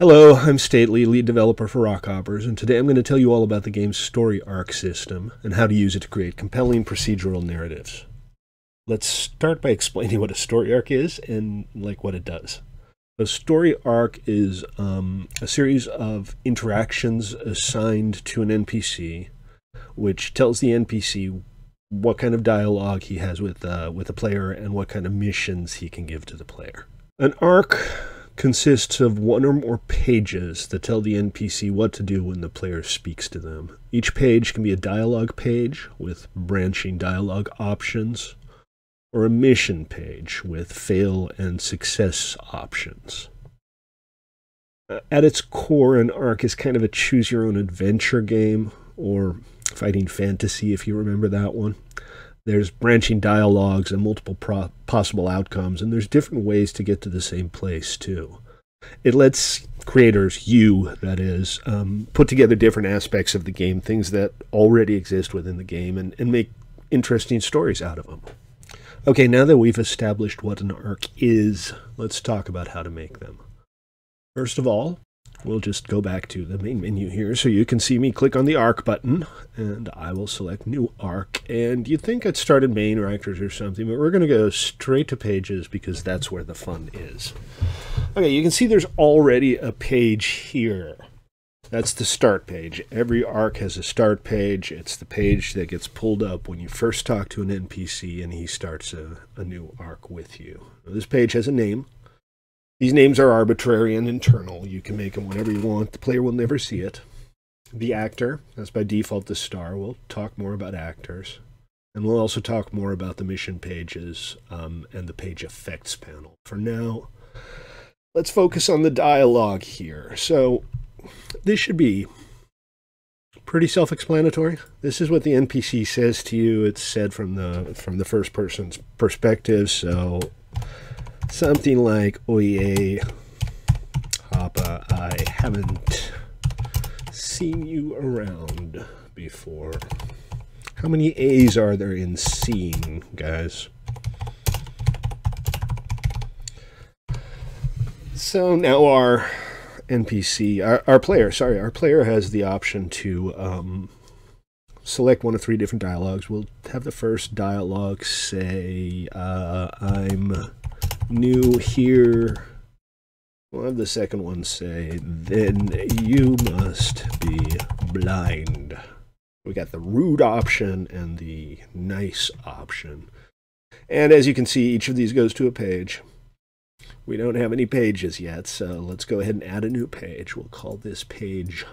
Hello, I'm Stately, lead developer for Rockhoppers, and today I'm going to tell you all about the game's story arc system and how to use it to create compelling procedural narratives. Let's start by explaining what a story arc is and what it does. A story arc is a series of interactions assigned to an NPC, which tells the NPC what kind of dialogue he has with the player and what kind of missions he can give to the player. An arc consists of one or more pages that tell the NPC what to do when the player speaks to them. Each page can be a dialogue page with branching dialogue options, or a mission page with fail and success options. At its core, an arc is kind of a choose-your-own-adventure game, or fighting fantasy if you remember that one. There's branching dialogues and multiple possible outcomes, and there's different ways to get to the same place, too. It lets creators, that is, put together different aspects of the game, things that already exist within the game, and make interesting stories out of them. Okay, now that we've established what an arc is, let's talk about how to make them. First of all, we'll just go back to the main menu here so you can see me click on the arc button, and I will select new arc. And you'd think I'd start in main or actors or something, but we're going to go straight to pages because that's where the fun is. Okay, you can see there's already a page here. That's the start page. Every arc has a start page. It's the page that gets pulled up when you first talk to an NPC and he starts a new arc with you. Now, this page has a name. These names are arbitrary and internal. You can make them whenever you want. The player will never see it. The actor, that's by default the star. We'll talk more about actors. And we'll also talk more about the mission pages and the page effects panel. For now, let's focus on the dialogue here. So this should be pretty self-explanatory. This is what the NPC says to you. It's said from the first person's perspective, so something like, "Oye, Hoppa, I haven't seen you around before." How many A's are there in seen, guys? So now our NPC, our player has the option to select one of three different dialogues. We'll have the first dialogue say, "I'm new here." We'll have the second one say, "Then you must be blind." We got the rude option and the nice option. And as you can see, each of these goes to a page. We don't have any pages yet, so let's go ahead and add a new page. We'll call this page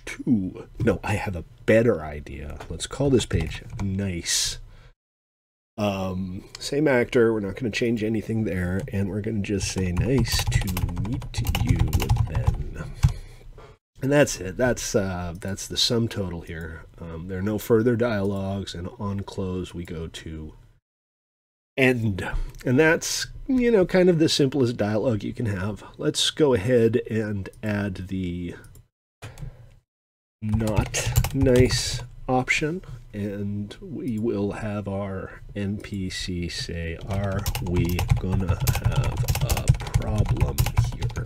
2. No, I have a better idea. Let's call this page nice. Same actor, we're not going to change anything there, and we're going to just say, "Nice to meet you then." And that's it. That's the sum total here. There are no further dialogues, and on close we go to end. And that's, kind of the simplest dialogue you can have. Let's go ahead and add the not nice option, and we will have our NPC say, "Are we gonna have a problem here?"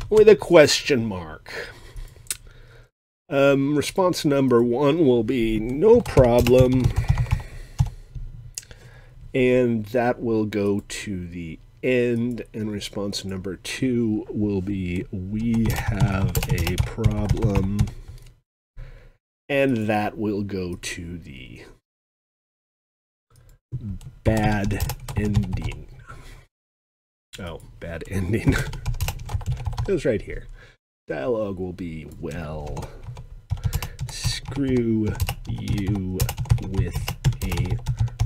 With a question mark. Response number 1 will be "no problem," and that will go to the end, and response number 2 will be "we have a problem," and that will go to the bad ending. Oh, bad ending. It goes right here. Dialogue will be, "Well, screw you with a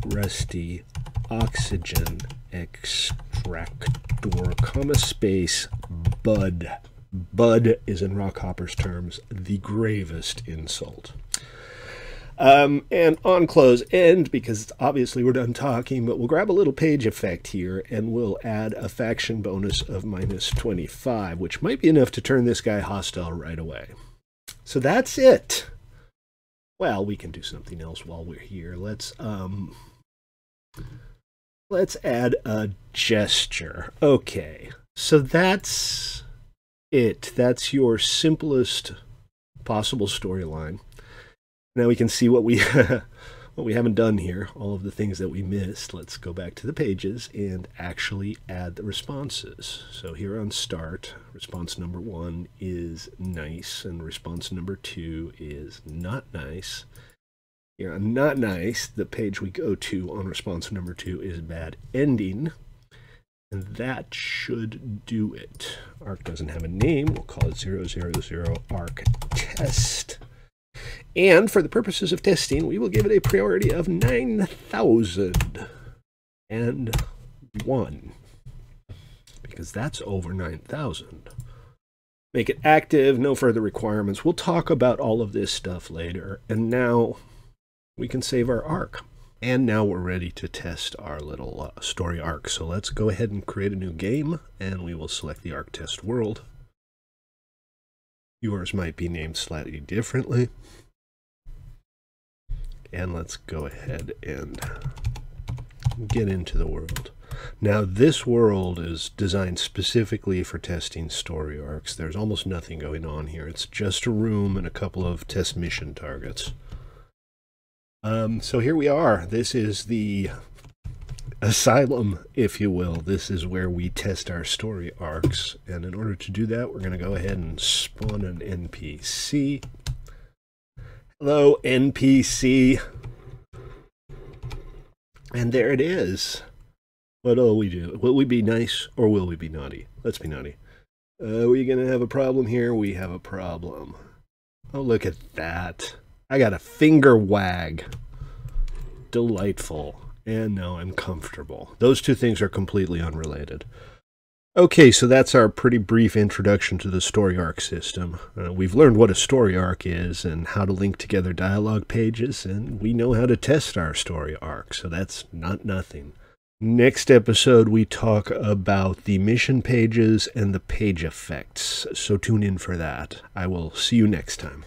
rusty oxygen extractor, comma space, bud." Bud is, in Rockhopper's terms, the gravest insult. And on close end, because obviously we're done talking, but we'll grab a little page effect here, and we'll add a faction bonus of -25, which might be enough to turn this guy hostile right away. So that's it. Well, we can do something else while we're here. Let's add a gesture. Okay, so that's it. That's your simplest possible storyline. Now we can see what we what we haven't done here, all of the things that we missed. Let's go back to the pages and actually add the responses. So here on start, response number 1 is nice, and response number 2 is not nice. Here on not nice, the page we go to on response number 2 is bad ending, and that should do it. Arc doesn't have a name. We'll call it 000 arc test. And for the purposes of testing, we will give it a priority of 9,001, because that's over 9,000. Make it active, no further requirements. We'll talk about all of this stuff later. And now we can save our arc. And now we're ready to test our little story arc. So let's go ahead and create a new game, and we will select the arc test world. Yours might be named slightly differently. And let's go ahead and get into the world. Now, this world is designed specifically for testing story arcs. There's almost nothing going on here. It's just a room and a couple of test mission targets. So here we are. This is the asylum, if you will. This is where we test our story arcs. And in order to do that, we're going to go ahead and spawn an NPC. Hello, NPC. And there it is. What will we do? Will we be nice or will we be naughty? Let's be naughty. Are we going to have a problem here? We have a problem. Oh, look at that. I got a finger wag. Delightful. And now I'm comfortable. Those two things are completely unrelated. Okay, so that's our pretty brief introduction to the story arc system. We've learned what a story arc is and how to link together dialogue pages, and we know how to test our story arc, so that's not nothing. Next episode, we talk about the mission pages and the page effects, so tune in for that. I will see you next time.